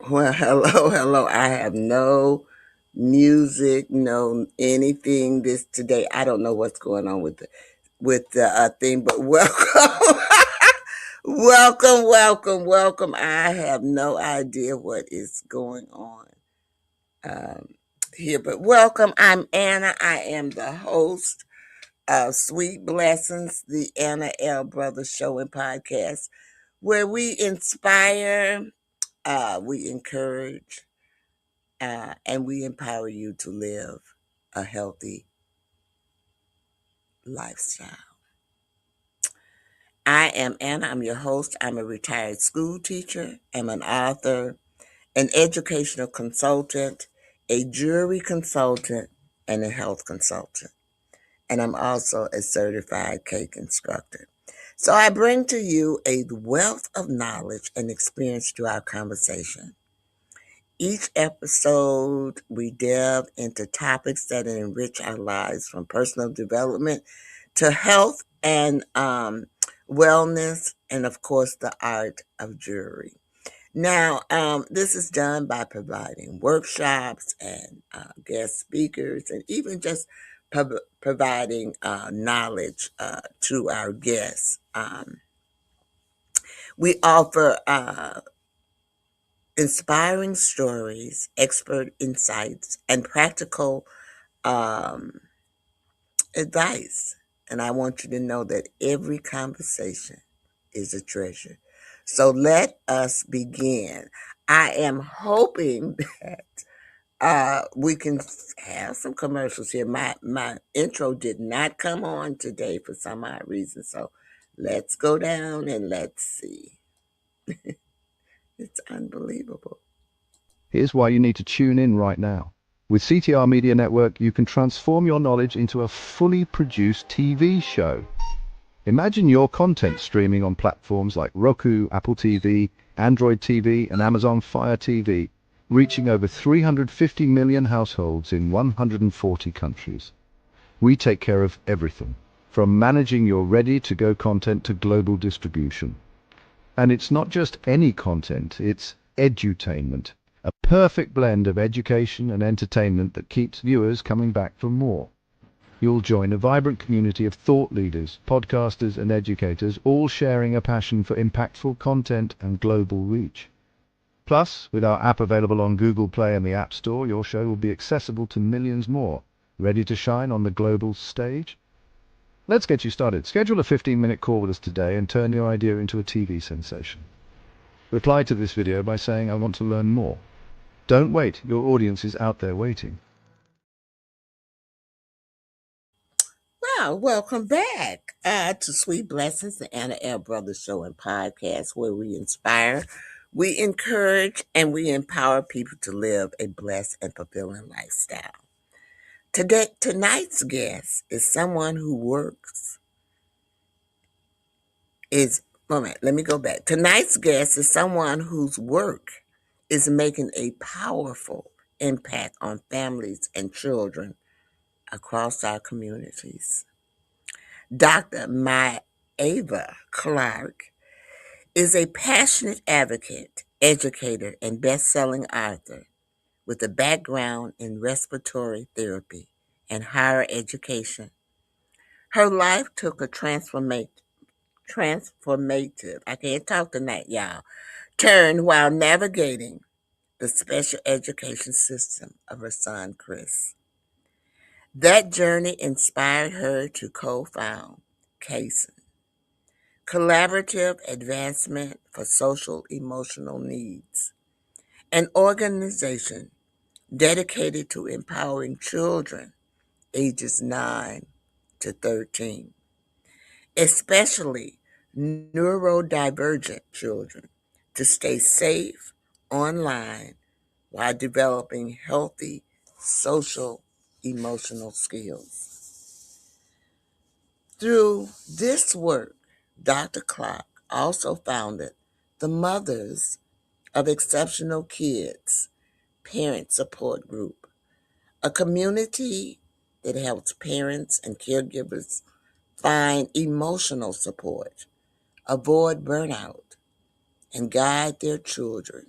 Well, hello, hello. I have no music, no anything this today. I don't know what's going on with the thing, but welcome, welcome. I have no idea what is going on um, here, but welcome. I'm Anna. I am the host of Sweet Blessings, the Anna L. Brothers Show and Podcast, where we inspire, we encourage and we empower you to live a healthy lifestyle. I am Anna. I'm your host. I'm a retired school teacher. I'm an author, an educational consultant, a jury consultant, and a health consultant. And I'm also a certified cake instructor. So I bring to you a wealth of knowledge and experience through our conversation. Each episode, we delve into topics that enrich our lives from personal development to health and wellness, and of course, the art of jewelry. Now, this is done by providing workshops and guest speakers, and even just providing knowledge to our guests. We offer inspiring stories, expert insights, and practical um, advice. And I want you to know that every conversation is a treasure. So let us begin. I am hoping that we can have some commercials here. My intro did not come on today for some odd reason. So let's go down and let's see. It's unbelievable. Here's why you need to tune in right now. With CTR Media Network, you can transform your knowledge into a fully produced TV show. Imagine your content streaming on platforms like Roku, Apple TV, Android TV, and Amazon Fire TV, reaching over 350 million households in 140 countries. We take care of everything, from managing your ready-to-go content to global distribution. And it's not just any content, it's edutainment, a perfect blend of education and entertainment that keeps viewers coming back for more. You'll join a vibrant community of thought leaders, podcasters, and educators, all sharing a passion for impactful content and global reach. Plus, with our app available on Google Play and the App Store, your show will be accessible to millions more, ready to shine on the global stage. Let's get you started. Schedule a 15-minute call with us today and turn your idea into a TV sensation. Reply to this video by saying, "I want to learn more." Don't wait, your audience is out there waiting. Well, welcome back to Sweet Blessings, the Anna L. Brothers Show and Podcast, where we inspire, we encourage, and we empower people to live a blessed and fulfilling lifestyle. Tonight's guest is someone who works, moment, let me go back. Tonight's guest is someone whose work is making a powerful impact on families and children across our communities. Dr. Myava Clark is a passionate advocate, educator, and best-selling author with a background in respiratory therapy and higher education. Her life took a transformative, I can't talk tonight, y'all, turn while navigating the special education system of her son, Chris. That journey inspired her to co-found CASEN, Collaborative Advancement for Social Emotional Needs, an organization dedicated to empowering children ages 9 to 13, especially neurodivergent children, to stay safe online while developing healthy social emotional skills. Through this work, Dr. Clark also founded the Mothers of Exceptional Kids Parent Support Group, a community that helps parents and caregivers find emotional support, avoid burnout, and guide their children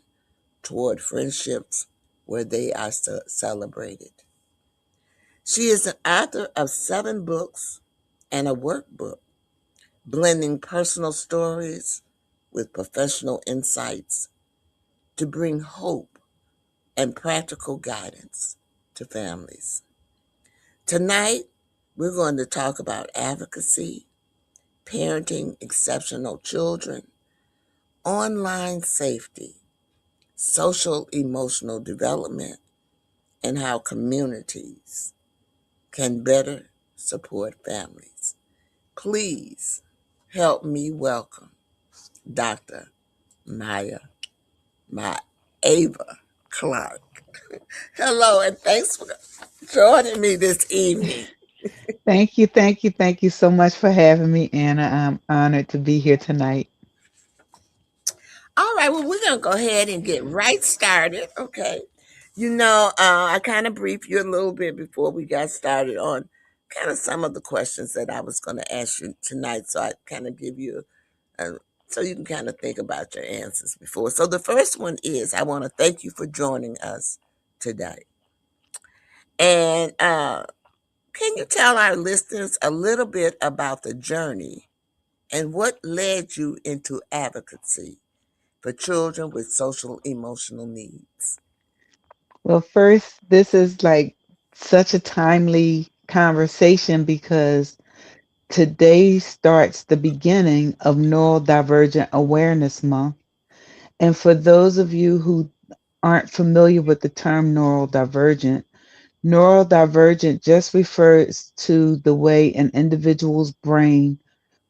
toward friendships where they are celebrated. She is an author of 7 books and a workbook, blending personal stories with professional insights to bring hope and practical guidance to families. Tonight, we're going to talk about advocacy, parenting exceptional children, online safety, social emotional development, and how communities can better support families. Please help me welcome Dr. Maya Ava Clark. Hello, and thanks for joining me this evening. Thank you, thank you, thank you so much for having me, Anna. I'm honored to be here tonight. All right, well, we're going to go ahead and get right started, okay? I kind of briefed you a little bit before we got started on kind of some of the questions that I was going to ask you tonight. So I kind of give you, so you can kind of think about your answers before. So the first one is I want to thank you for joining us today. And can you tell our listeners a little bit about the journey and what led you into advocacy for children with social emotional needs? Well, first, this is like such a timely conversation because today starts the beginning of Neurodivergent Awareness Month. And for those of you who aren't familiar with the term neurodivergent just refers to the way an individual's brain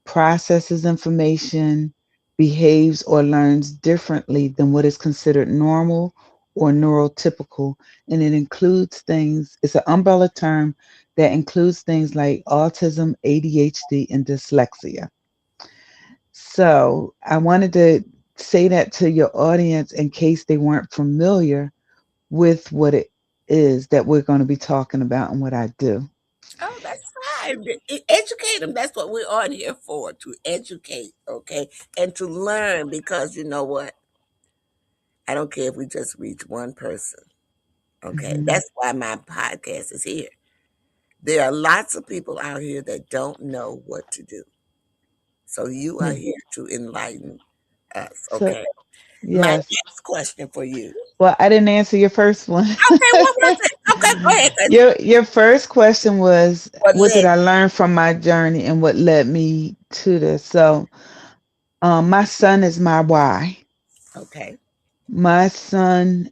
processes information, behaves, or learns differently than what is considered normal or neurotypical. And it includes things, it's an umbrella term that includes things like autism, ADHD, and dyslexia. So I wanted to say that to your audience in case they weren't familiar with what it is that we're going to be talking about and what I do. Oh, that's fine. Educate them. That's what we're on here for, to educate, okay? And to learn because you know what? I don't care if we just reach one person, okay? Mhm. That's why my podcast is here. There are lots of people out here that don't know what to do. So you are Yeah. here to enlighten us, So, okay? My yes. next question for you. Well, I didn't answer your first one. Okay, what was it? Okay, go ahead. Your first question was What what did led I learn from my journey and what led me to this? So, my son is my why. you? Okay. My son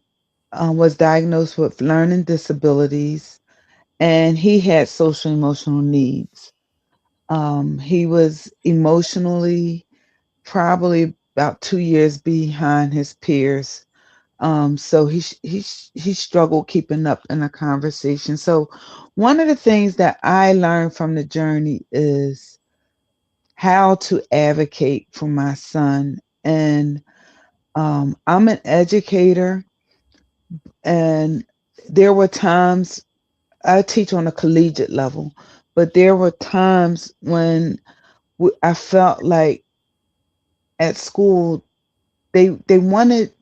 was diagnosed with learning disabilities, and he had social emotional needs. He was emotionally probably about 2 years behind his peers. So he struggled keeping up in a conversation. So one of the things that I learned from the journey is how to advocate for my son. And I'm an educator, and there were times I teach on a collegiate level, but there were times when I felt like at school they wanted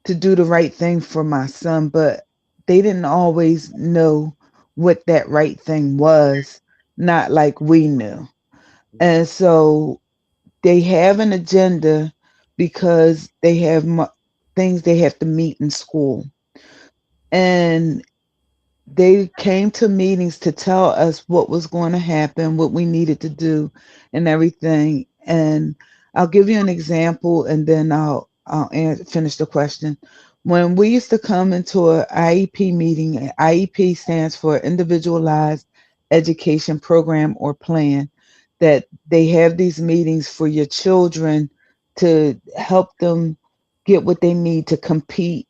to do the right thing for my son, but they didn't always know what that right thing was, not like we knew. And so they have an agenda because they have things they have to meet in school. And they came to meetings to tell us what was going to happen, what we needed to do, and everything. And I'll give you an example, and then I'll finish the question. When we used to come into a IEP meeting, IEP stands for Individualized Education Program or Plan. That they have these meetings for your children to help them get what they need to compete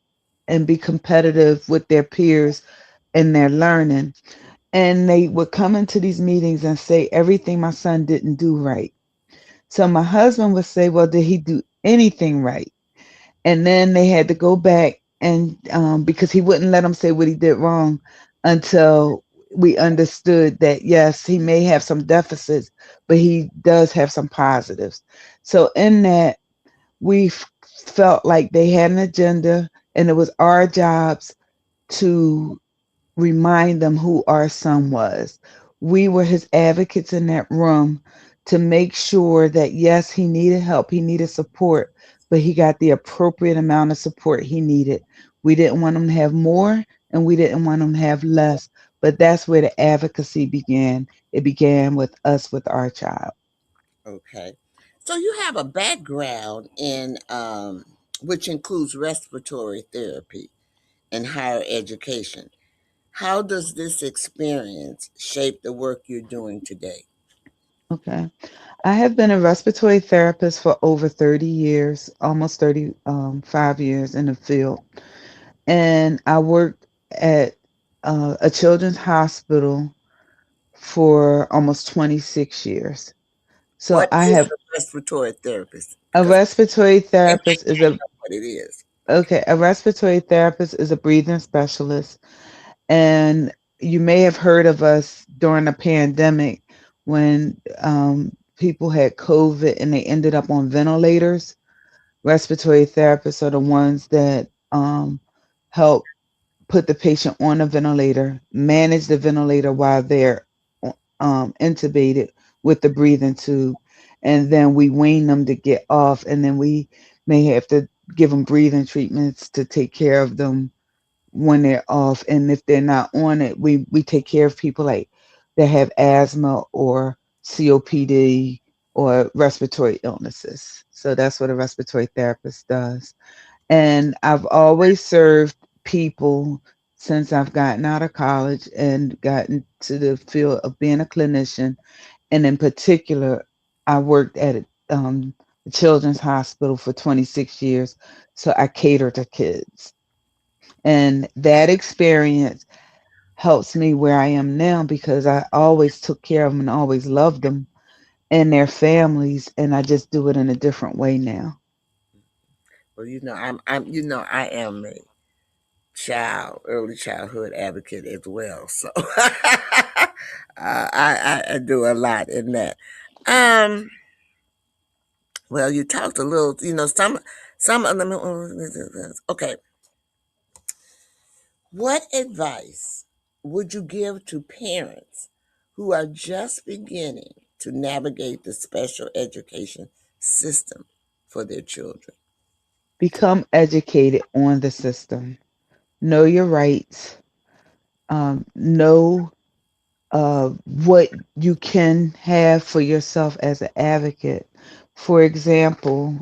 and be competitive with their peers in their learning. And they would come into these meetings and say everything my son didn't do right. So my husband would say, well, did he do anything right? And then they had to go back and because he wouldn't let them say what he did wrong until we understood that yes, he may have some deficits, but he does have some positives. So in that, we felt like they had an agenda. And it was our jobs to remind them who our son was. We were his advocates in that room to make sure that, yes, he needed help, he needed support, but he got the appropriate amount of support he needed. We didn't want him to have more and we didn't want him to have less. But that's where the advocacy began. It began with us, with our child. Okay. So you have a background in which includes respiratory therapy and higher education. How does this experience shape the work you're doing today? Okay. I have been a respiratory therapist for over 30 years, almost 35 years in the field. And I worked at a children's hospital for almost 26 years. So What I is have a respiratory therapist? a Because respiratory they therapist might is not a know what it is. okay, a respiratory therapist is a breathing specialist. And you may have heard of us during the pandemic when people had COVID and they ended up on ventilators. Respiratory therapists are the ones that help put the patient on a ventilator, manage the ventilator while they're intubated with the breathing tube, and then we wean them to get off, and then we may have to give them breathing treatments to take care of them when they're off. And if they're not on it, we take care of people like that have asthma or COPD or respiratory illnesses. So that's what a respiratory therapist does. And I've always served people since I've gotten out of college and gotten to the field of being a clinician. And in particular, I worked at the Children's Hospital for 26 years. So I cater to kids. And that experience helps me where I am now because I always took care of them and always loved them and their families. And I just do it in a different way now. Well, I am a early childhood advocate as well. So I do a lot in that. Um, well, you talked a little, some of them. Okay, what advice would you give to parents who are just beginning to navigate the special education system for their children? Become educated on the system. Know your rights. Know what you can have for yourself as an advocate. For example,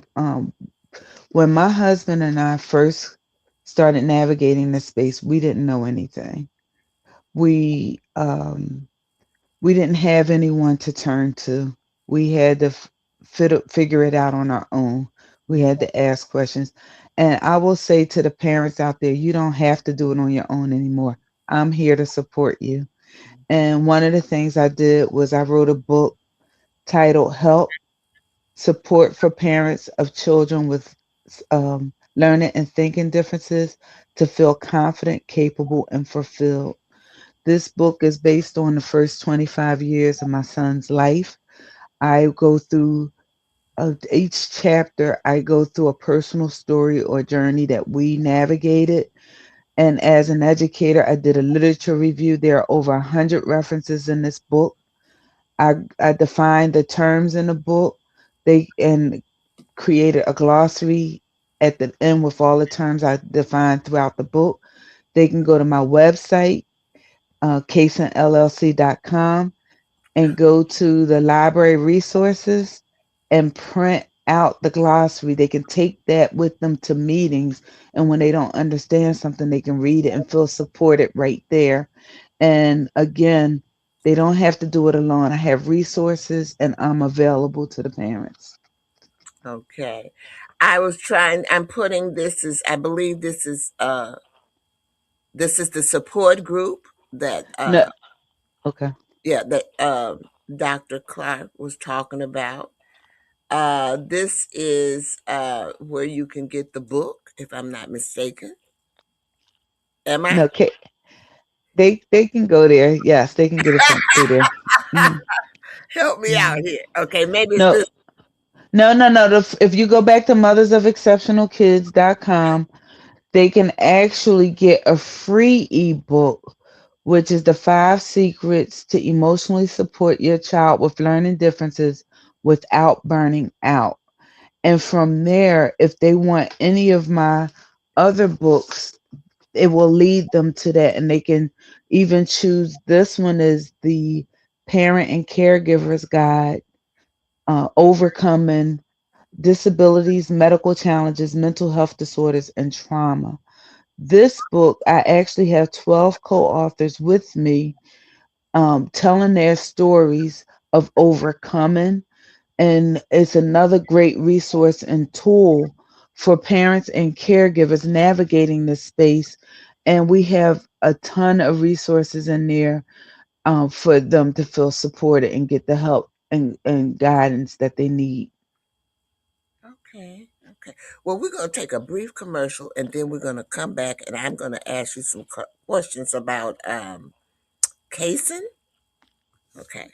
when my husband and I first started navigating this space, we didn't know anything. We we didn't have anyone to turn to. We had to figure it out on our own. We had to ask questions. And I will say to the parents out there, you don't have to do it on your own anymore. I'm here to support you. And one of the things I did was I wrote a book titled Help Support for Parents of Children with Learning and Thinking Differences to Feel Confident, Capable, and Fulfilled. This book is based on the first 25 years of my son's life. I go through each chapter, I go through a personal story or journey that we navigated. And as an educator, I did a literature review. There are over 100 references in this book. I defined the terms in the book. They and created a glossary at the end with all the terms I defined throughout the book. They can go to my website, casenllc.com, and go to the library resources and print out the glossary. They can take that with them to meetings. And when they don't understand something, they can read it and feel supported right there. And again, they don't have to do it alone. I have resources and I'm available to the parents. Okay. I'm putting I believe this is the support group that No, okay. Dr. Clark was talking about. This is where you can get the book, if I'm not mistaken. Am I? No, they can go there. Yes, they can get it from through there. Mhm, Help me out mhm. here. Okay, maybe it's No, this. no. If you go back to mothersofexceptionalkids.com, They can actually get a free ebook, which is the 5 secrets to emotionally support your child with learning differences without burning out. And from there, if they want any of my other books, it will lead them to that. And they can even choose this one is the Parent and Caregiver's Guide, Overcoming Disabilities, Medical Challenges, Mental Health Disorders, and Trauma. This book, I actually have 12 co authors with me, telling their stories of overcoming. And it's another great resource and tool for parents and caregivers navigating this space. And we have a ton of resources in there, for them to feel supported and get the help and guidance that they need. Okay. Okay. Well, we're going to take a brief commercial and then we're going to come back and I'm going to ask you some questions about CASEN. Okay.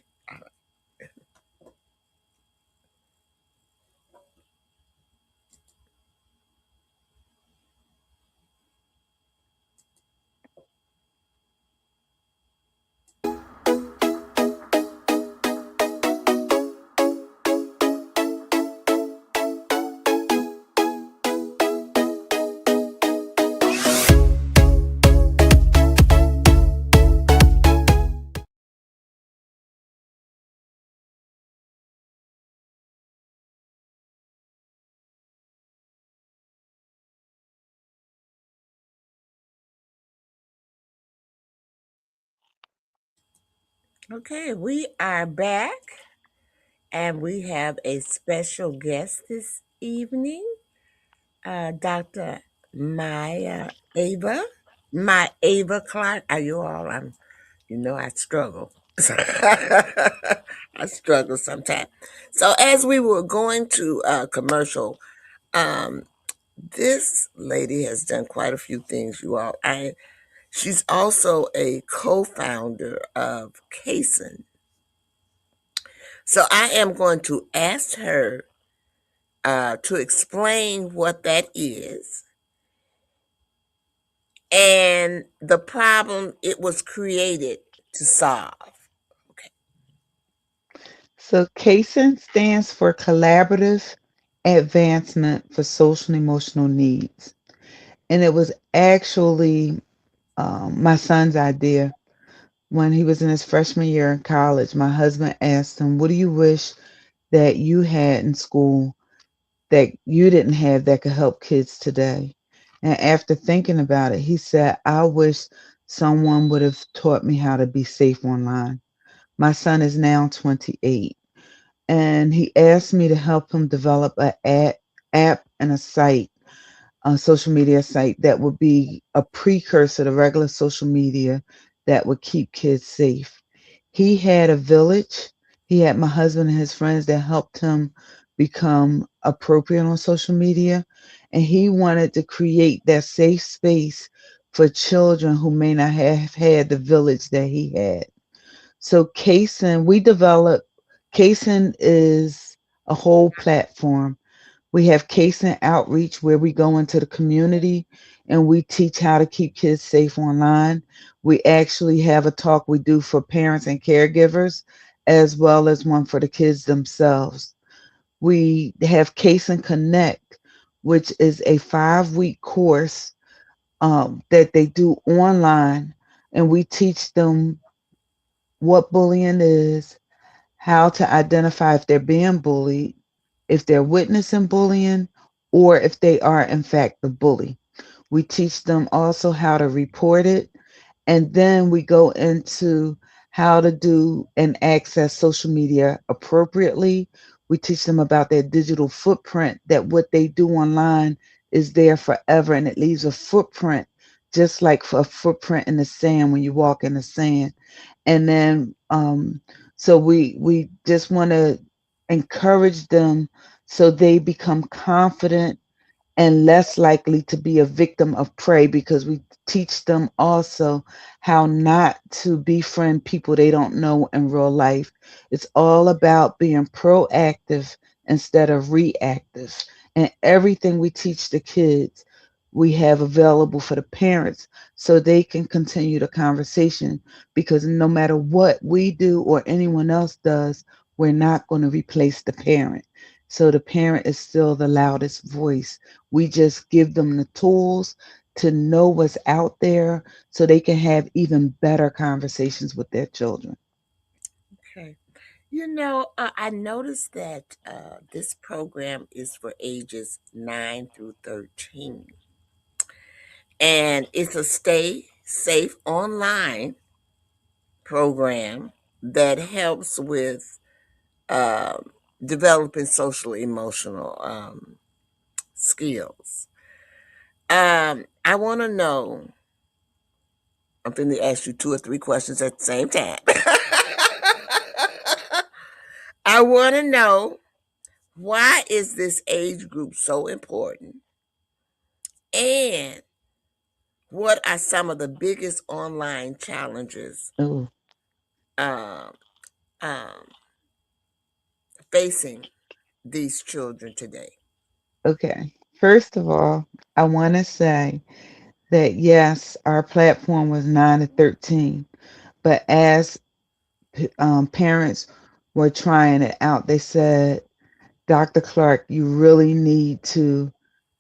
Okay. We are back and we have a special guest this evening, Dr. Maya Ava. My Ava Clark. Are you all? I struggle. I struggle sometimes. So as we were going to commercial, um, this lady has done quite a few things, you all. She's also a co-founder of CASEN. So I am going to ask her to explain what that is and the problem it was created to solve. Okay. So CASEN stands for Collaborative Advancement for Social and Emotional Needs. And it was actually, my son's idea. When he was in his freshman year in college, my husband asked him, "What do you wish that you had in school that you didn't have that could help kids today?" And after thinking about it, he said, "I wish someone would have taught me how to be safe online." My son is now 28, and he asked me to help him develop app and a social media site that would be a precursor to regular social media that would keep kids safe. He had a village. He had my husband and his friends that helped him become appropriate on social media. And he wanted to create that safe space for children who may not have had the village that he had. So Casen is a whole platform. We have CASEN Outreach where we go into the community and we teach how to keep kids safe online. We actually have a talk we do for parents and caregivers as well as one for the kids themselves. We have CASEN Connect, which is a 5-week course, that they do online, and we teach them what bullying is, how to identify if they're being bullied, if they're witnessing bullying, or if they are, in fact, the bully. We teach them also how to report it. And then we go into how to do and access social media appropriately. We teach them about their digital footprint, that what they do online is there forever and it leaves a footprint, just like for a footprint in the sand when you walk in the sand. And then, so we just want to encourage them so they become confident and less likely to be a victim of prey, because we teach them also how not to befriend people they don't know in real life. It's all about being proactive instead of reactive. And everything we teach the kids, we have available for the parents so they can continue the conversation, because no matter what we do or anyone else does, we're not going to replace the parent. So the parent is still the loudest voice. We just give them the tools to know what's out there so they can have even better conversations with their children. Okay. I noticed that this program is for ages 9 through 13, and it's a stay safe online program that helps with um, developing social emotional skills. I want to know, I'm going to ask you two or three questions at the same time. I want to know, why is this age group so important? And what are some of the biggest online challenges Oh, um, um, facing these children today? okay. First of all, I want to say that yes, our platform was 9 to 13, but as parents were trying it out, they said, Dr. Clark, you really need to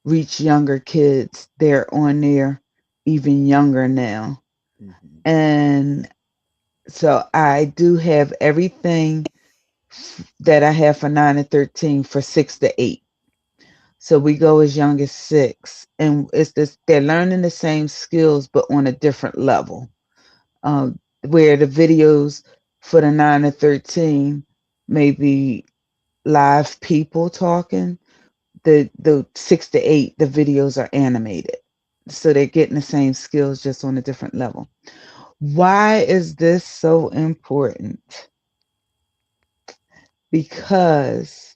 reach younger kids. They're on there even younger now. Mm-hmm. And so I do have everything that I have for 9 and 13 for 6 to 8. So we go as young as 6. And it's this, they're learning the same skills, but on a different level. Where the videos for the 9 to 13 may be live people talking, the 6 to 8, the videos are animated. So they're getting the same skills just on a different level. Why is this so important? Because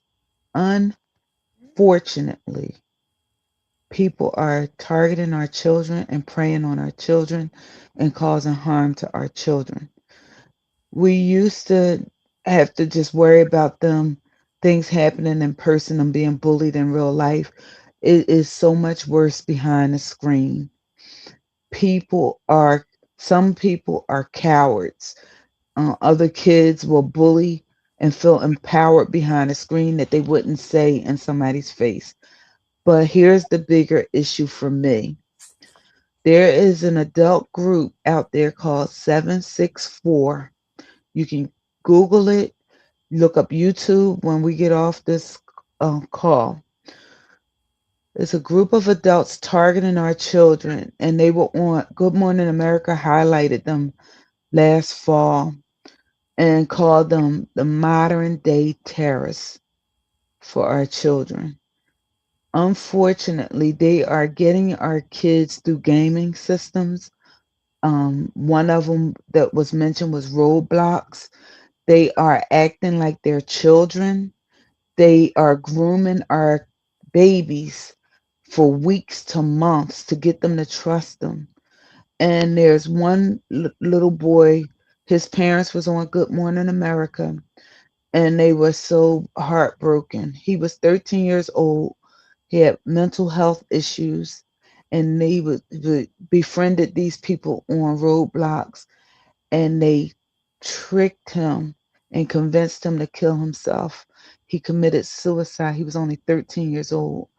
unfortunately, people are targeting our children and preying on our children and causing harm to our children. We used to have to just worry about them, things happening in person, them being bullied in real life. It is so much worse behind the screen. People are, some people are cowards. Other kids will bully and feel empowered behind a screen that they wouldn't say in somebody's face. But here's the bigger issue for me. There is an adult group out there called 764. You can Google it, look up YouTube when we get off this call. It's a group of adults targeting our children, and they were on Good Morning America, highlighted them last fall and called them the modern day terrorists for our children. Unfortunately, they are getting our kids through gaming systems. One of them that was mentioned was Roblox. They are acting like they're children. They are grooming our babies for weeks to months to get them to trust them. And there's one little boy, his parents was on Good Morning America, and they were so heartbroken. He was 13 years old. He had mental health issues, and they befriended these people on Roblox, and they tricked him and convinced him to kill himself. He committed suicide. He was only 13 years old.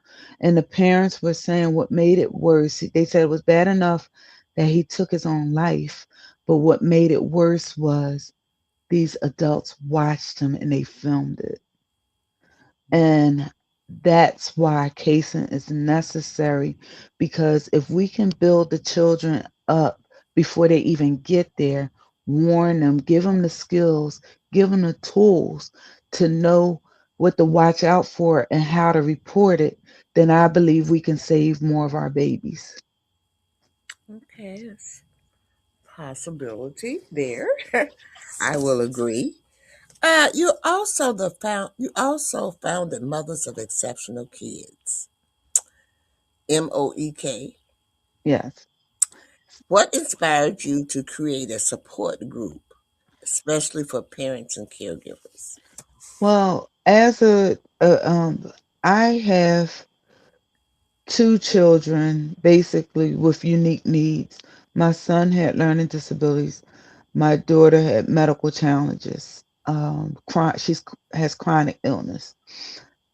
And the parents were saying what made it worse, they said it was bad enough that he took his own life, but what made it worse was these adults watched him and they filmed it. And that's why CASEN is necessary, because if we can build the children up before they even get there, warn them, give them the skills, give them the tools to know what to watch out for and how to report it, then I believe we can save more of our babies. Okay, it's possibility there. I will agree. You also founded Mothers of Exceptional Kids, MOEK. Yes. What inspired you to create a support group, especially for parents and caregivers? Well, as I have two children basically with unique needs. My son had learning disabilities. My daughter had medical challenges. She has chronic illness.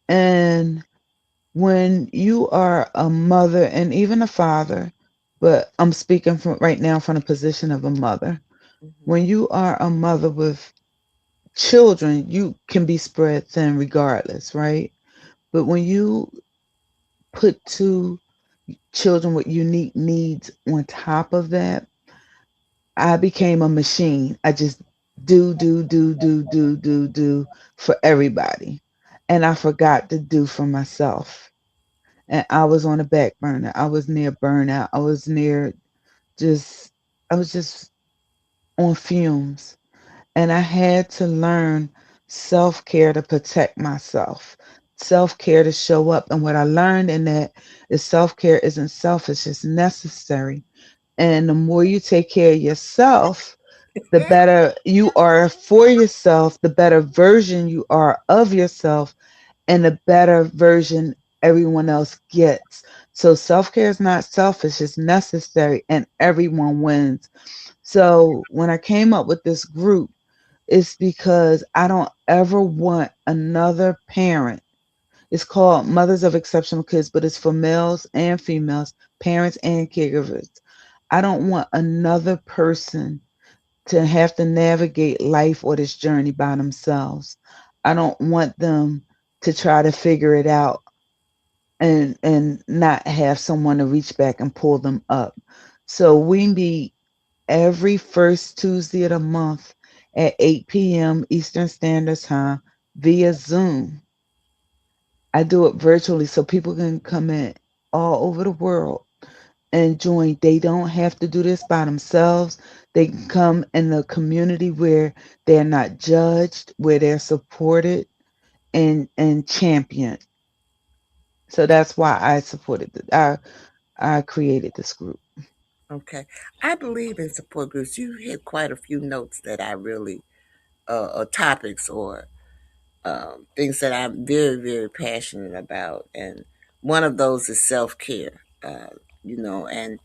And when you are a mother and even a father, but I'm speaking from right now from the position of a mother. Mhm. When you are a mother with children, you can be spread thin regardless, right? But when you put two children with unique needs on top of that, I became a machine. I just do for everybody. And I forgot to do for myself. And I was on the back burner. I was near burnout. I was near just, I was just on fumes. And I had to learn self care to protect myself, self care to show up. And what I learned in that is self care isn't selfish, it's necessary. And the more you take care of yourself, the better you are for yourself, the better version you are of yourself, and the better version everyone else gets. So self care is not selfish, it's necessary, and everyone wins. So when I came up with this group, it's because I don't ever want another parent. It's called Mothers of Exceptional Kids, but it's for males and females, parents and caregivers. I don't want another person to have to navigate life or this journey by themselves. I don't want them to try to figure it out and not have someone to reach back and pull them up. So we meet every first Tuesday of the month at 8 p.m. Eastern Standard Time via Zoom. I do it virtually so people can come in all over the world and join. They don't have to do this by themselves. They can come in the community where they're not judged, where they're supported and championed. So that's why I supported it. I created this group. Okay. I believe in support groups. You hit quite a few notes that I really, or topics or things that I'm very, very passionate about. And one of those is self care, and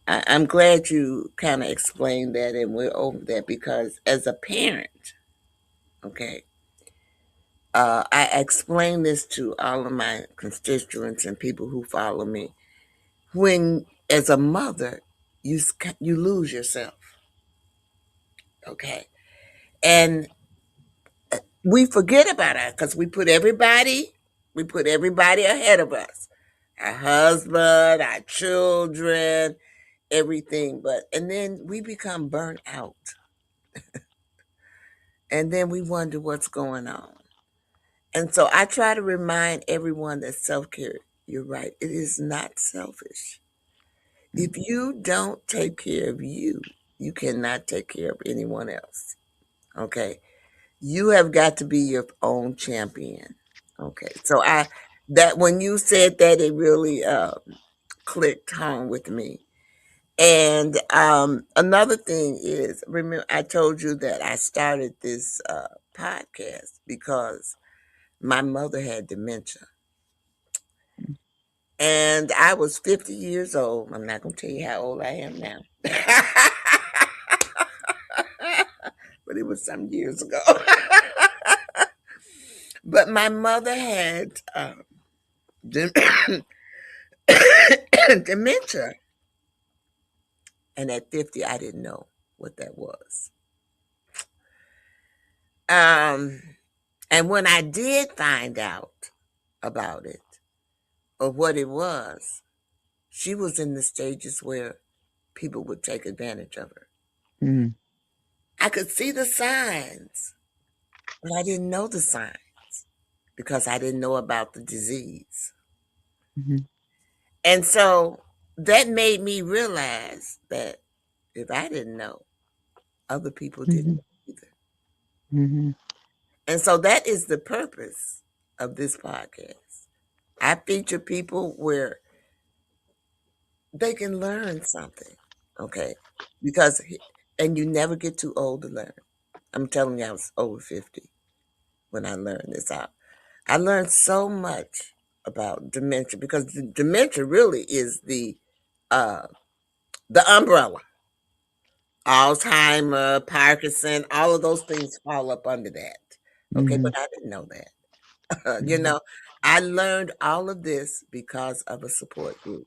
I'm glad you kind of explained that and we're over that because as a parent, okay, I explain this to all of my constituents and people who follow me. When, as a mother, you lose yourself, okay, and we forget about it because we put everybody ahead of us, our husband, our children, everything. But and then we become burnt out, and then we wonder what's going on. And so I try to remind everyone that self care. You're right; it is not selfish. If you don't take care of you, you cannot take care of anyone else. Okay. You have got to be your own champion. Okay. So that when you said that, it really clicked home with me. And another thing is, remember, I told you that I started this podcast because my mother had dementia. And I was 50 years old. I'm not going to tell you how old I am now. But it was some years ago. But my mother had dem- dementia. And at 50, I didn't know what that was. Um, and when I did find out about it or what it was, she was in the stages where people would take advantage of her. Mm-hmm. I could see the signs, but I didn't know the signs because I didn't know about the disease. Mm-hmm. And so that made me realize that if I didn't know, other people didn't Mm-hmm. know either. Mm-hmm. And so that is the purpose of this podcast. I feature people where they can learn something, okay? Because, and you never get too old to learn. I'm telling you, I was over 50 when I learned this out. I learned so much. about dementia because dementia really is uh, the umbrella. Alzheimer, Parkinson, all of those things fall up under that. Okay, Hmm. but I didn't know that. You Hmm. know, I learned all of this because of a support group.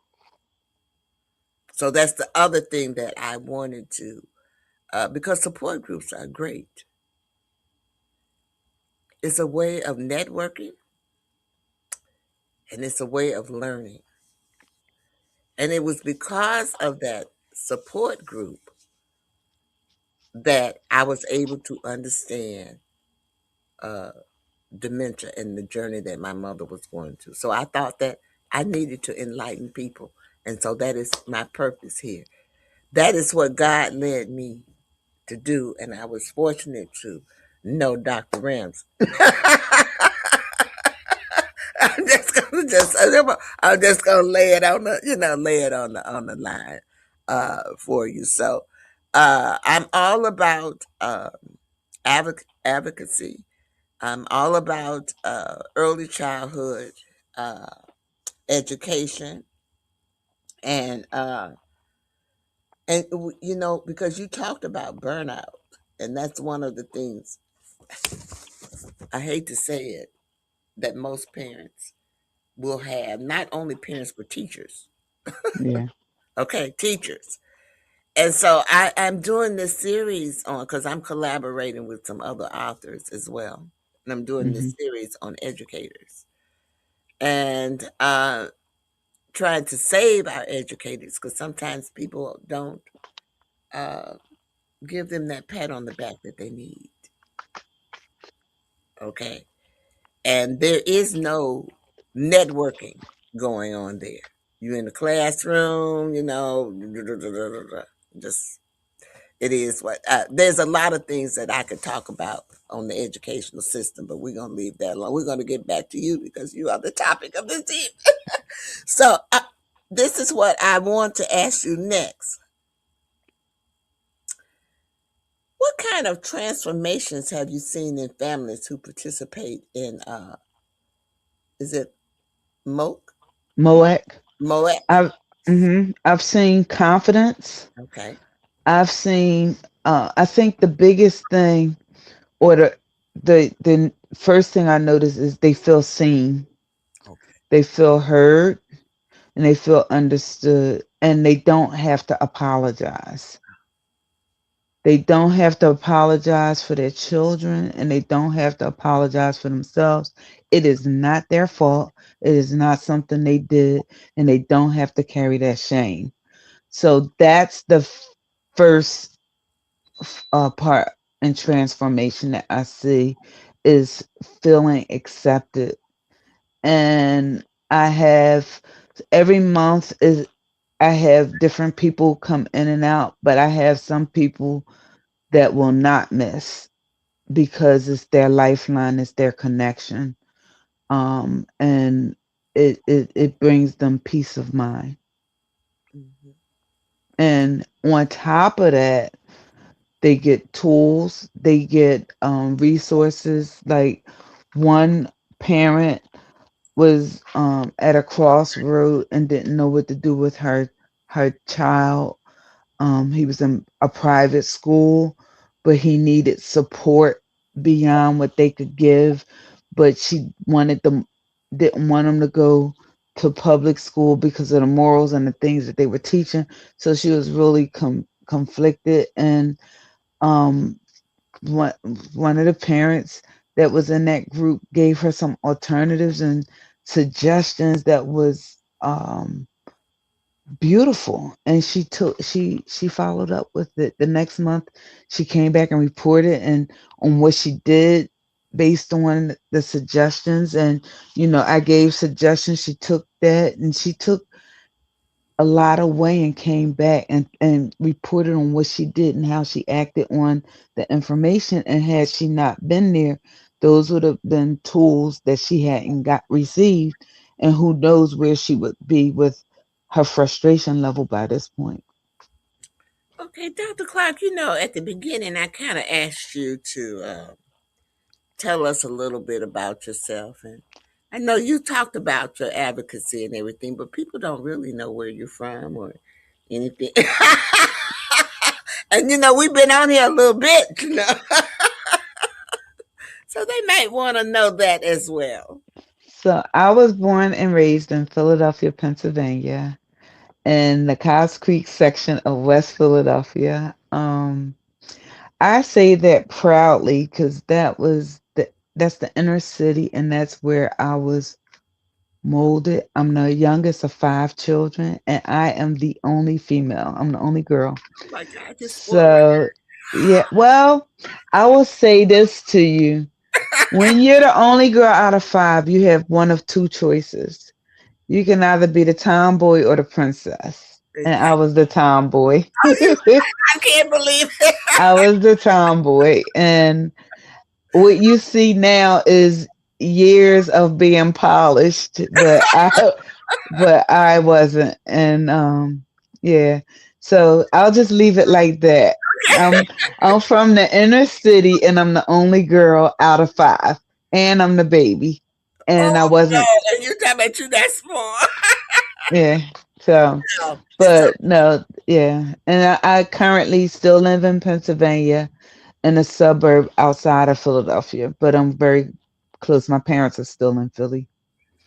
So that's the other thing that I wanted to, because support groups are great. It's a way of networking and it's a way of learning. And it was because of that support group that I was able to understand uh, dementia and the journey that my mother was going through. So I thought that I needed to enlighten people. And so that is my purpose here. That is what God led me to do. And I was fortunate to know Dr. Rams. I'm just gonna lay it on the lay it on the line for you. So I'm all about advocacy. I'm all about early childhood uh, education and because you talked about burnout, and that's one of the things I hate to say it that most parents will have. Not only parents but teachers. Yeah. Okay, teachers. And so I'm doing this series on because I'm collaborating with some other authors as well. And I'm doing Hmm. this series on educators and trying to save our educators because sometimes people don't uh, give them that pat on the back that they need. Okay. And there is no networking going on there. You're in the classroom, just it is what there's a lot of things that I could talk about on the educational system, but we're gonna leave that alone. We're gonna get back to you because you are the topic of this evening. So this is what I want to ask you next. What kind of transformations have you seen in families who participate in is it MOC? Moec. MOEC? I've seen confidence. Okay. I've seen. I think the biggest thing, or the first thing I notice is they feel seen, Okay. they feel heard, and they feel understood, and they don't have to apologize. They don't have to apologize for their children, and they don't have to apologize for themselves. It is not their fault. It is not something they did, and they don't have to carry that shame. So that's the first part and transformation that I see is feeling accepted. And I have every month is I have different people come in and out, but I have some people that will not miss because it's their lifeline, it's their connection. And it brings them peace of mind. Hmm. And on top of that, they get tools, they get resources. Like one parent was at a crossroad and didn't know what to do with her child. He was in a private school, but he needed support beyond what they could give. But she didn't want him to go to public school because of the morals and the things that they were teaching. So she was really conflicted. And um, one one of the parents that was in that group gave her some alternatives and suggestions that was beautiful, and she followed up with it. The next month she came back and reported and on what she did based on the suggestions. And I gave suggestions, she took that, and she took a lot away and came back and reported on what she did and how she acted on the information. And had she not been there, those would have been tools that she hadn't got received, and who knows where she would be with her frustration level by this point. Okay, Dr. Clark, at the beginning, I kind of asked you to tell us a little bit about yourself. And I know you talked about your advocacy and everything, but people don't really know where you're from or anything. And we've been on here a little bit. So they might want to know that as well. So I was born and raised in Philadelphia, Pennsylvania, in the Cows Creek section of West Philadelphia. I say that proudly because that's the inner city, and that's where I was molded. I'm the youngest of five children, and I am the only female. I'm the only girl. Oh my God, you're spoiled right So yeah, well, I will say this to you. When you're the only girl out of five, you have one of two choices. You can either be the tomboy or the princess. there. And I was the tomboy. I can't believe it. I was the tomboy. And what you see now is years of being polished, but I wasn't. And yeah. So I'll just leave it like that. I'm from the inner city and I'm the only girl out of five. And I'm the baby. And I Oh wasn't, no, and you talking about you that small. yeah. So No, it's but no, yeah. And I currently still live in Pennsylvania in a suburb outside of Philadelphia, but I'm very close. My parents are still in Philly.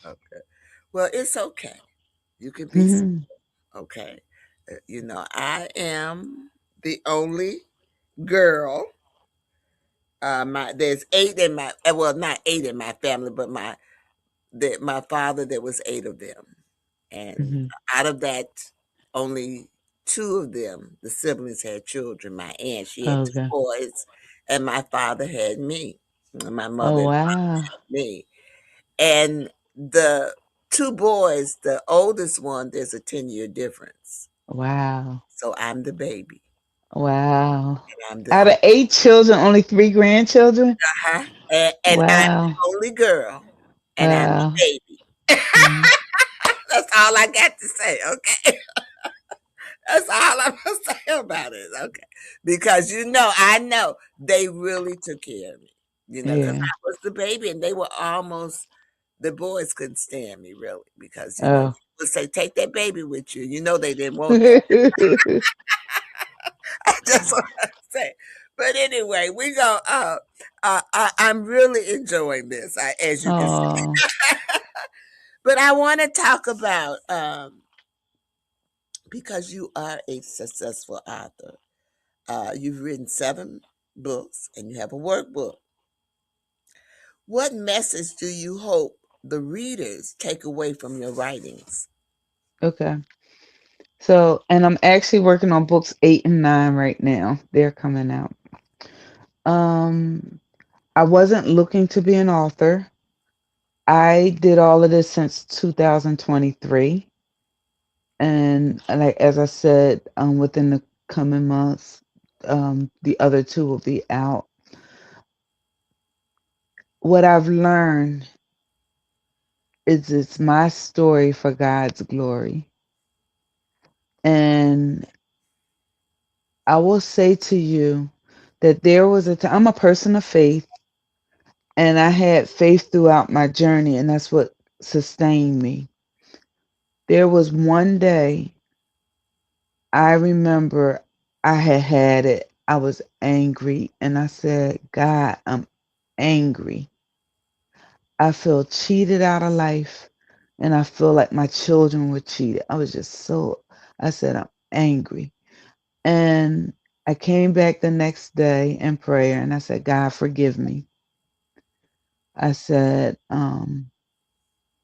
okay. Well, it's okay. You can be Mhm. okay. I am the only girl. There's eight in my well, not eight in my family, but my father there was eight of them, and Mhm. out of that, only two of them, the siblings had children. My aunt, she had two Okay. boys, and my father had me. My mother Oh and wow. me, and the two boys, the oldest one, there's a 10-year difference. Wow. So I'm the baby, Wow. and I'm the Out of only. eight children, only three grandchildren? Uh-huh. And I'm Wow. the only girl, and I'm the Wow. baby. Mhm. That's all I got to say, okay? That's all I'm gonna say about it, okay? Because I know they really took care of me. Because Yeah. I was the baby, and they were almost the boys couldn't stand me really because Oh. they would say, "Take that baby with you." They didn't want that. That's what I say. But anyway, we go. I'm really enjoying this, as you can see. Oh. But I want to talk about because you are a successful author. You've written 7 books and you have a workbook. What message do you hope the readers take away from your writings? Okay. So, and I'm actually working on books 8 and 9 right now. They're coming out. Um, I wasn't looking to be an author. I did all of this since 2023. And like as I said, within the coming months, the other two will be out. What I've learned is it's my story for God's glory. And I will say to you that there was a time, I'm a person of faith, and I had faith throughout my journey, and that's what sustained me. There was one day I remember I had it. I was angry, and I said, God, I'm angry. I feel cheated out of life, and I feel like my children were cheated. I was just so, I said, I'm angry. And I came back the next day in prayer, and I said, God, forgive me. I said,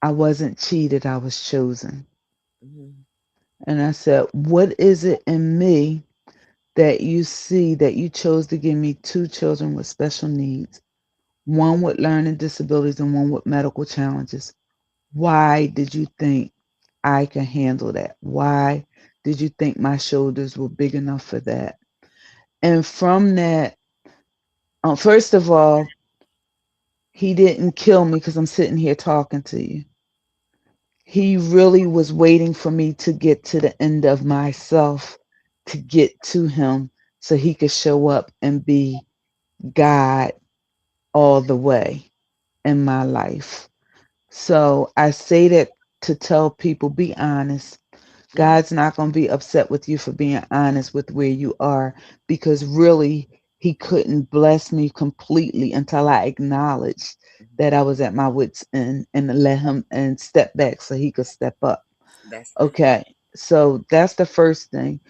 I wasn't cheated, I was chosen. Mhm. And I said, what is it in me that you see that you chose to give me two children with special needs, one with learning disabilities and one with medical challenges? Why did you think I can handle that? Why did you think my shoulders were big enough for that? And from that, first of all, he didn't kill me because I'm sitting here talking to you. He really was waiting for me to get to the end of myself to get to him so he could show up and be God all the way in my life. So I say that to tell people, be honest. Mm-hmm. God's not going to be upset with you for being honest with where you are, because really he couldn't bless me completely until I acknowledged Mm-hmm. that I was at my wits end and let him and step back so he could step up. That's right. Okay. So that's the first thing.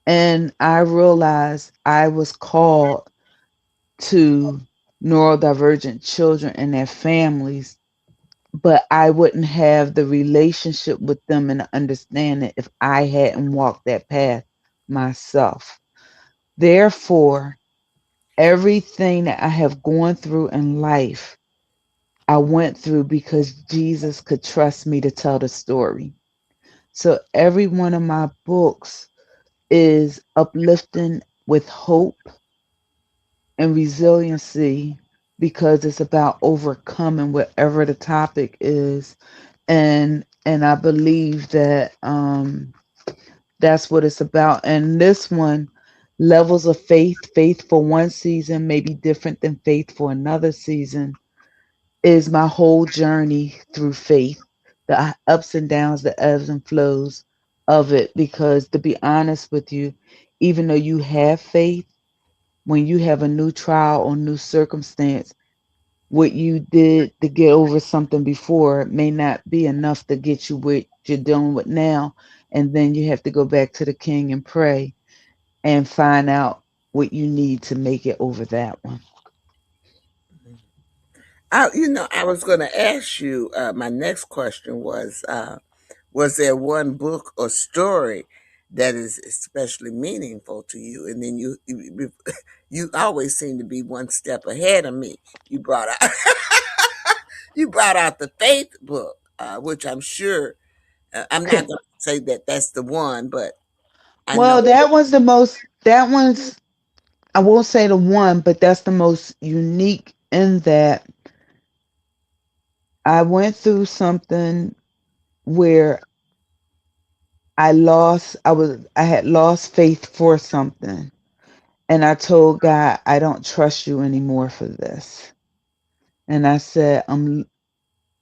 And I realized I was called to neurodivergent children and their families, but I wouldn't have the relationship with them and the understanding if I hadn't walked that path myself. Therefore, everything that I have gone through in life, I went through because Jesus could trust me to tell the story. So every one of my books is uplifting with hope and resiliency, because it's about overcoming whatever the topic is. And I believe that that's what it's about. And this one, levels of faith for one season may be different than faith for another season, is my whole journey through faith, the ups and downs, the ebbs and flows of it. Because to be honest with you, even though you have faith, when you have a new trial or new circumstance, what you did to get over something before may not be enough to get you what you're dealing with now. And then you have to go back to the king and pray and find out what you need to make it over that one. I was going to ask you. My next question was there one book or story that is especially meaningful to you? And then you always seem to be one step ahead of me. You brought out you brought out the faith book, which I'm sure I'm not Okay. going to say that that's the one, but I know. Well, that was the most, that one's, I won't say the one, but that's the most unique in that I went through something where I had lost faith for something. And I told God, I don't trust you anymore for this. And I said, I'm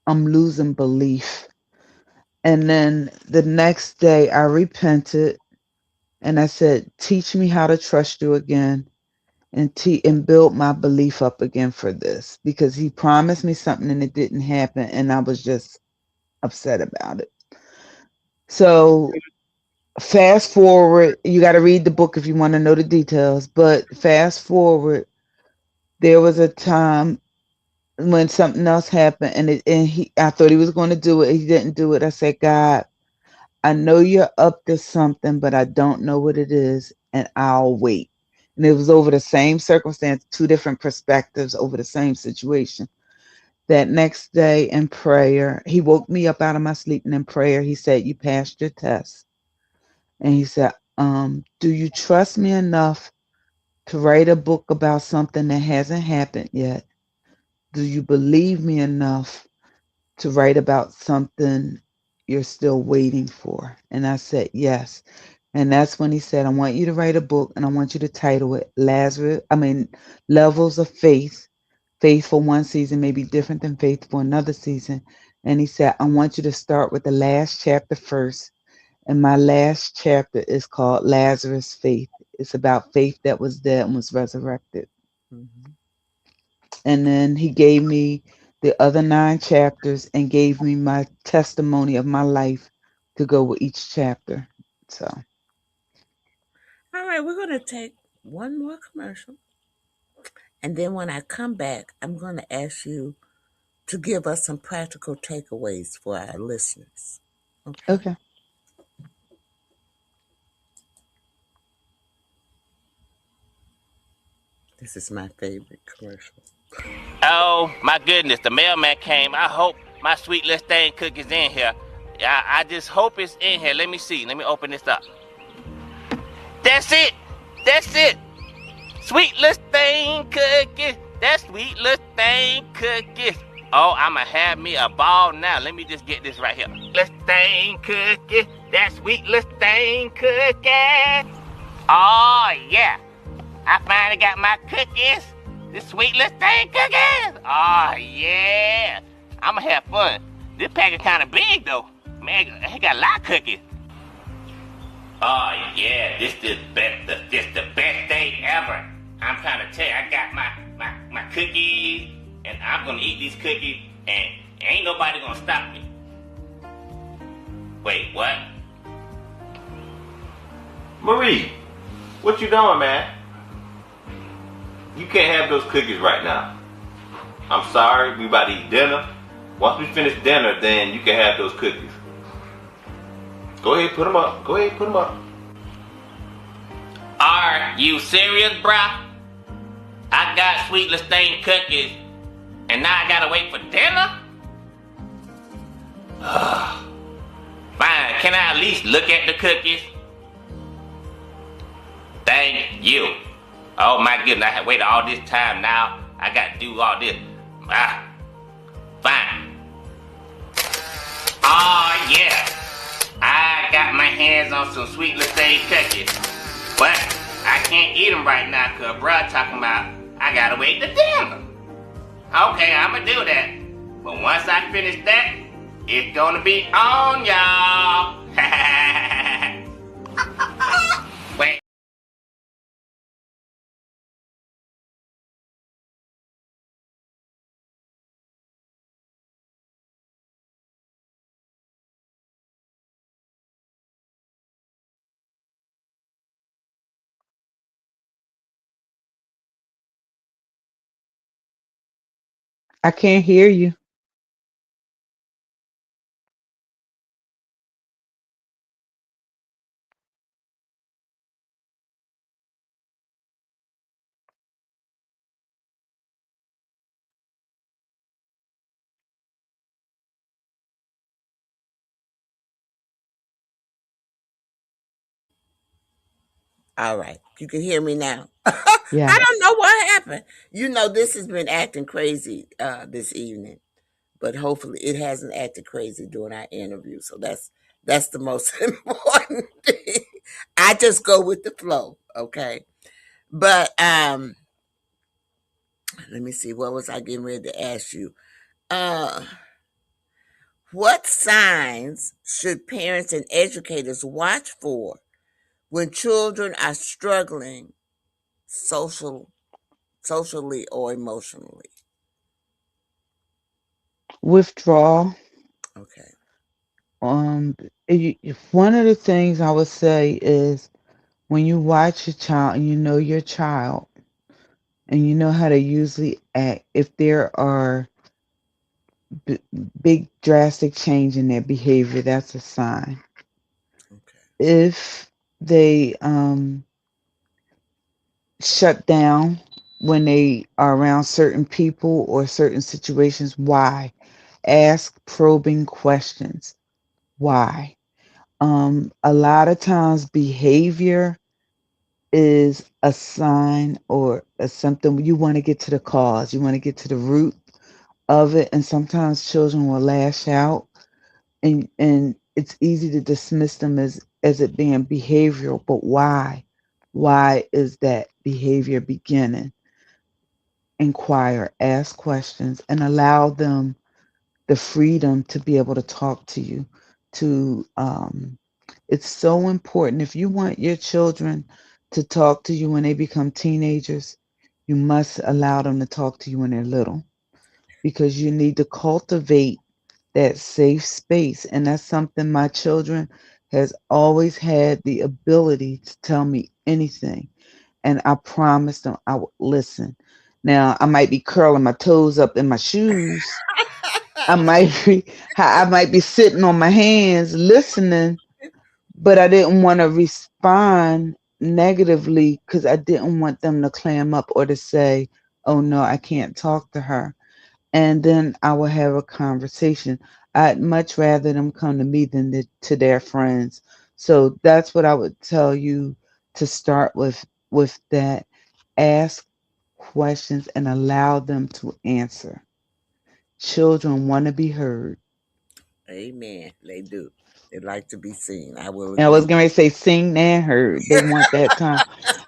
losing belief. And then the next day I repented and I said, teach me how to trust you again, and build my belief up again for this, because he promised me something and it didn't happen and I was just upset about it. So fast forward, you got to read the book if you want to know the details, but fast forward, there was a time when something else happened, I thought he was going to do it. He didn't do it. I said, God, I know you're up to something, but I don't know what it is, and I'll wait. And it was over the same circumstance, two different perspectives over the same situation. That next day in prayer, he woke me up out of my sleep, and in prayer, he said, you passed your test. And he said, do you trust me enough to write a book about something that hasn't happened yet? Do you believe me enough to write about something you're still waiting for? And I said, yes. And that's when he said, I want you to write a book and I want you to title it Levels of Faith. Faith for one season may be different than faith for another season. And he said, I want you to start with the last chapter first. And my last chapter is called Lazarus' Faith. It's about faith that was dead and was resurrected. Mhm. And then he gave me the other 9 chapters and gave me my testimony of my life to go with each chapter. So, All right, we're going to take one more commercial. And then when I come back, I'm going to ask you to give us some practical takeaways for our listeners. Okay? okay. This is my favorite commercial. Oh my goodness, the mailman came. I hope my sweet little thing cookie's in here. I just hope it's in here. Let me see. Let me open this up. That's it. That's it. Sweet little thing cookie. That sweet little thing cookie. Oh, I'ma have me a ball now. Let me just get this right here. Little thing cookie. That sweet little thing cookie. Oh yeah. I finally got my cookies. This sweet little thing cookies. Oh, yeah. I'ma have fun. This package kind of big though. Man, he got a lot of cookies. Oh yeah, this the best day ever. I'm trying to tell you, I got my cookies, and I'm gonna eat these cookies, and ain't nobody gonna stop me. Wait, what? Marie, what you doing, man? You can't have those cookies right now. I'm sorry, we about to eat dinner. Once we finish dinner, then you can have those cookies. Go ahead, put them up. Go ahead, put them up. Are you serious, bruh? I got sweet Listerine cookies, and now I gotta wait for dinner? Fine, can I at least look at the cookies? Thank you. Oh my goodness, I have waited all this time now. I gotta do all this. Fine. Oh yeah. I got my hands on some sweet Listerine cookies. But I can't eat them right now because bruh talking about I gotta wait to dinner. Okay, I'ma do that. But once I finish that, it's gonna be on y'all. Wait. I can't hear you. All right. You can hear me now. I Yeah. don't know what happened. This has been acting crazy this evening, but hopefully it hasn't acted crazy during our interview. So that's the most important thing. I just go with the flow, okay? But let me see, what was I getting ready to ask you? Uh what signs should parents and educators watch for when children are struggling social socially or emotionally? Withdrawal. Okay. Um, one of the things I would say is when you watch your child and you know your child and you know how they usually act, if there are b- big drastic change in their behavior, that's a sign. Okay. If they shut down when they are around certain people or certain situations, why? Ask probing questions. Why? A lot of times behavior is a sign or a something you want to get to the cause, you want to get to the root of it, and sometimes children will lash out, and it's easy to dismiss them as it being behavioral, but why is that behavior beginning? Inquire, ask questions, and allow them the freedom to be able to talk to you. To It's so important if you want your children to talk to you when they become teenagers, you must allow them to talk to you when they're little, because you need to cultivate that safe space. And that's something my children has always had the ability to tell me anything. And I promised them I would listen. Now I might be curling my toes up in my shoes. I might be I might be sitting on my hands listening, but I didn't want to respond negatively because I didn't want them to clam up or to say, "Oh no, I can't talk to her." And then I will have a conversation. I'd much rather them come to me than to their friends. So that's what I would tell you to start with that. Ask questions and allow them to answer. Children want to be heard. Amen. They do. They like to be seen. I will And I was agree. going to say seen and heard. They want that time.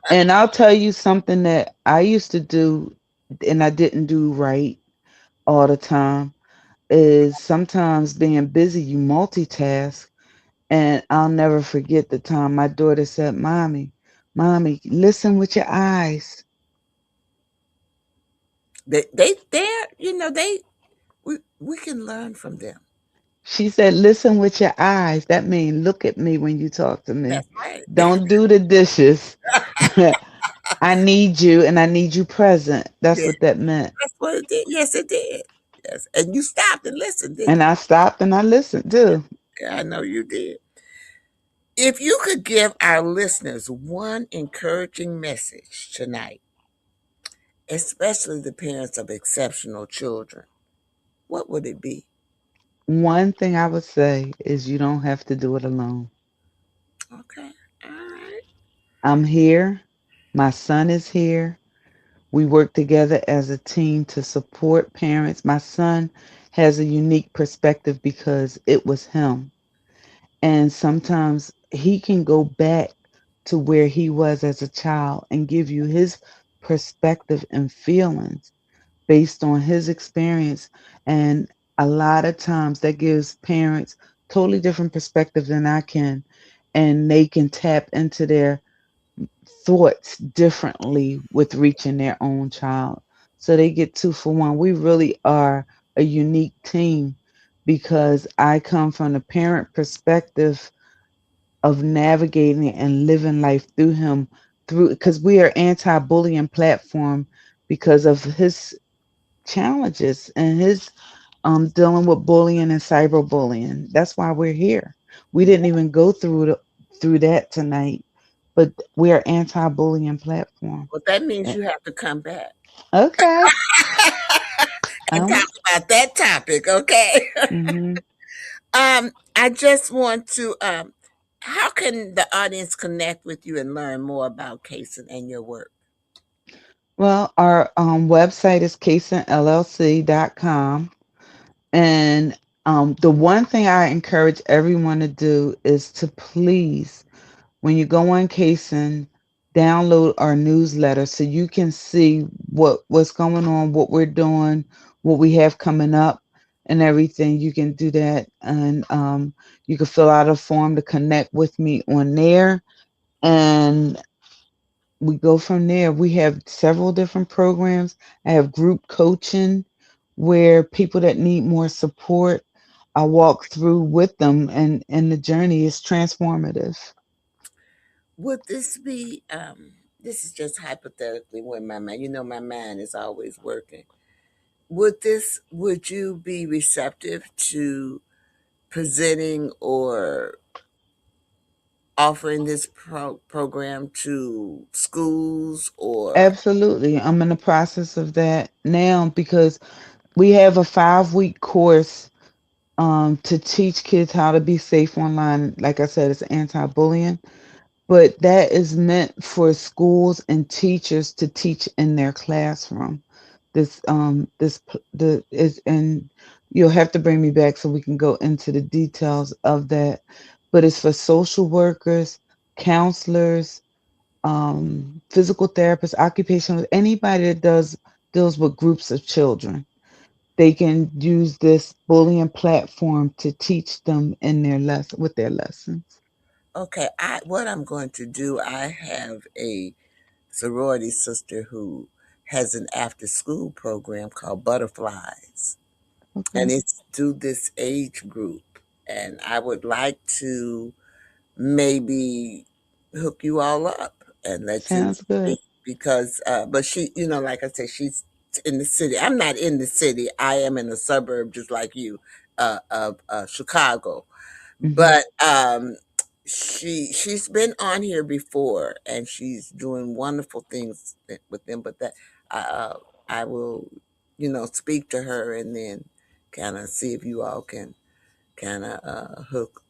And I'll tell you something that I used to do and I didn't do right all the time is sometimes being busy, you multitask. And I'll never forget the time my daughter said, Mommy, listen with your eyes. they're, we can learn from them. She said, listen with your eyes. That means look at me when you talk to me. That's right. Don't do the dishes. I need you and I need you present. That's Yeah, what that meant. that's what it did. Yes, it did. Yes, and you stopped and listened, didn't And you? I stopped and I listened too. Yeah, I know you did. If you could give our listeners one encouraging message tonight, especially the parents of exceptional children, what would it be? One thing I would say is you don't have to do it alone. Okay. All right. I'm here. My son is here. We work together as a team to support parents. My son has a unique perspective because it was him. And sometimes he can go back to where he was as a child and give you his perspective and feelings based on his experience. And a lot of times that gives parents totally different perspective than I can. And they can tap into their thoughts differently with reaching their own child. So they get two for one. We really are a unique team because I come from the parent perspective of navigating and living life through him through because we are anti-bullying platform because of his challenges and his dealing with bullying and cyberbullying. That's why we're here. We didn't even go through that tonight, but we are anti-bullying platform. Well, that means Eh, you have to come back Okay. and Um. talk about that topic, okay? Mhm. I just want to how can the audience connect with you and learn more about Kason and your work? Well, our website is casenllc.com. And the one thing I encourage everyone to do is to please, when you go on Casen, download our newsletter so you can see what's going on, what we're doing, what we have coming up, and everything. You can do that, and you can fill out a form to connect with me on there, and we go from there. We have several different programs. I have group coaching where people that need more support, I walk through with them, and the journey is transformative. Would this be this is just hypothetically when my mind, my mind is always working. Would you be receptive to presenting or offering this program to schools or Absolutely. I'm in the process of that now because we have a 5-week course to teach kids how to be safe online. Like I said, it's anti-bullying, but that is meant for schools and teachers to teach in their classroom. The is, and you'll have to bring me back so we can go into the details of that. But it's for social workers, counselors, physical therapists, occupational, anybody that does deals with groups of children. They can use this bullying platform to teach them in their lesson with their lessons. okay, I what I'm going to do, I have a sorority sister who has an after school program called Butterflies, and Okay, it's to this age group. And I would like to maybe hook you all up and let you sounds good. speak because, but she, like I said, she's in the city. I'm not in the city. I am in a suburb just like you, of Chicago. Hmm. But she's been on here before, and she's doing wonderful things with them. But that I will, speak to her and then kind of see if you all can kind of hook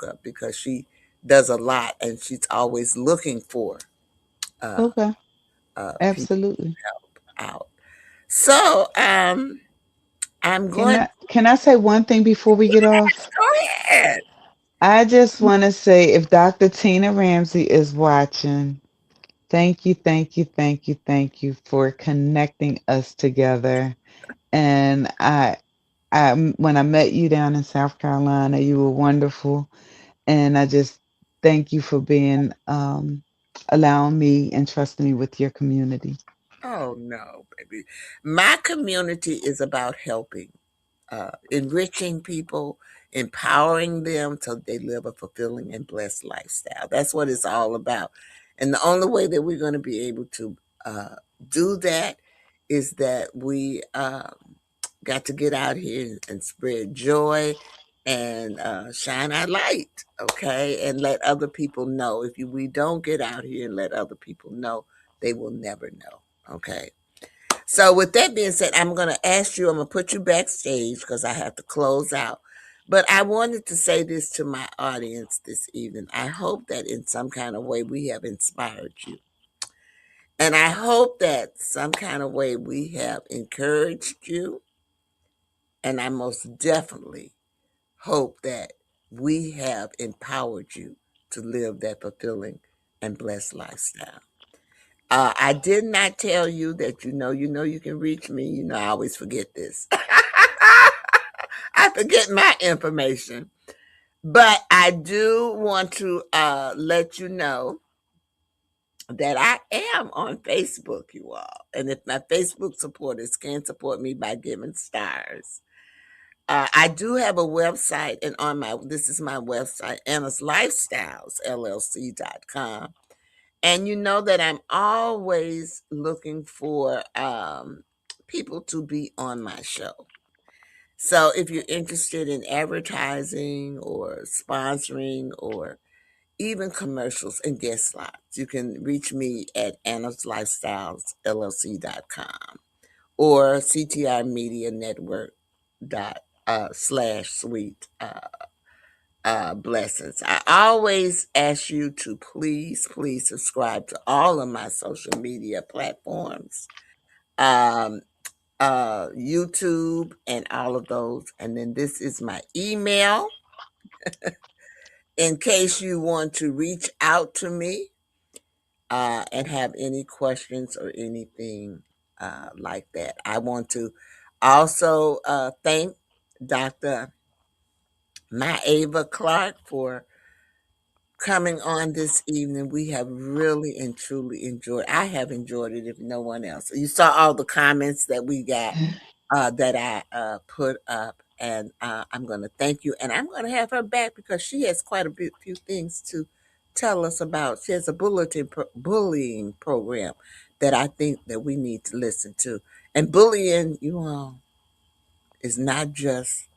up because she does a lot and she's always looking for uh, Okay, people absolutely. out. So I'm Can going. I can I say one thing before we get off? Go ahead. I just want to say if Dr. Tina Ramsey is watching, thank you, thank you, thank you, thank you for connecting us together. And When I met you down in South Carolina, you were wonderful, and I just thank you for being allowing me and trusting me with your community. Oh no, baby. My community is about helping, enriching people, empowering them so they live a fulfilling and blessed lifestyle. That's what it's all about. And the only way that we're going to be able to do that is that we got to get out here and spread joy and shine our light, okay? And let other people know. If we don't get out here and let other people know, they will never know, okay? So with that being said, I'm going to ask you, I'm going to put you backstage because I have to close out. But I wanted to say this to my audience this evening. I hope that in some kind of way we have inspired you. And I hope that some kind of way we have encouraged you. And I most definitely hope that we have empowered you to live that fulfilling and blessed lifestyle. I did not tell you that you can reach me. I always forget this. I forget my information. But I do want to let you know that I am on Facebook, you all. And if my Facebook supporters can support me by giving stars, I do have a website, and this is my website, Anna's Lifestyles, LLC.com. And you know that I'm always looking for people to be on my show. So if you're interested in advertising or sponsoring or even commercials and guest slots, you can reach me at Anna's Lifestyles LLC.com or CTR Media Network dot slash sweet blessings. I always ask you to please subscribe to all of my social media platforms, um, YouTube, and all of those. And then this is my email in case you want to reach out to me and have any questions or anything like that. I want to also thank Dr. Myava Clark for coming on this evening. We have really and truly enjoyed. I have enjoyed it, if no one else. You saw all the comments that we got that I put up, and I'm going to thank you. And I'm going to have her back because she has quite few things to tell us about. She has a bullying program that I think that we need to listen to. And bullying, you all, is not just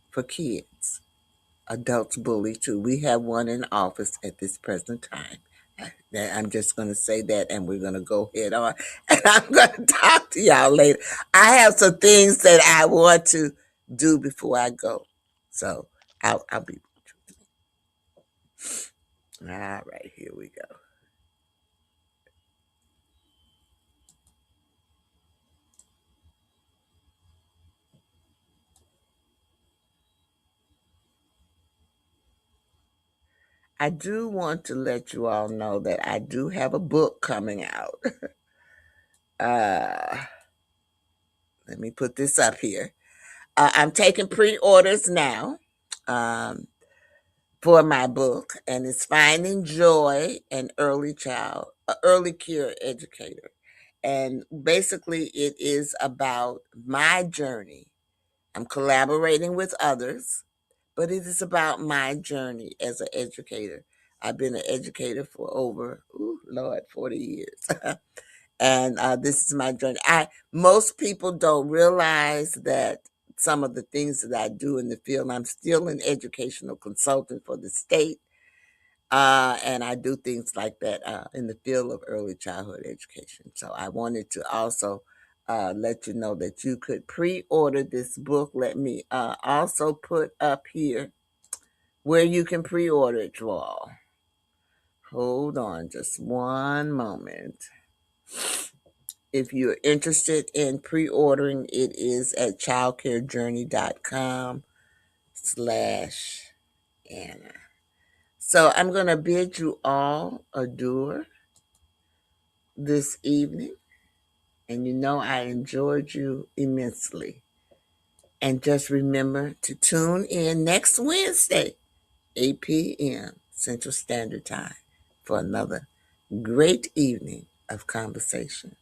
for kids. Adults bully too. We have one in office at this present time. I'm just going to say that, and we're going to go head on. And I'm going to talk to y'all later. I have some things that I want to do before I go, so I'll be. All right, here we go. I do want to let you all know that I do have a book coming out. uh, Let me put this up here. I'm taking pre-orders now. Um, for my book, and it's Finding Joy and Early Care Educator. And basically, it is about my journey. I'm collaborating with others, but it is about my journey as an educator. I've been an educator for over, Lord, 40 years. And this is my journey. Most people don't realize that some of the things that I do in the field. I'm still an educational consultant for the state, and I do things like that in the field of early childhood education. So I wanted to also let you know that you could pre-order this book. Let me also put up here where you can pre-order it, you all. Hold on just one moment. If you're interested in pre-ordering, it is at childcarejourney.com slash Anna. So I'm going to bid you all adieu this evening. And I enjoyed you immensely. And just remember to tune in next Wednesday, 8 p.m. Central Standard Time, for another great evening of conversation.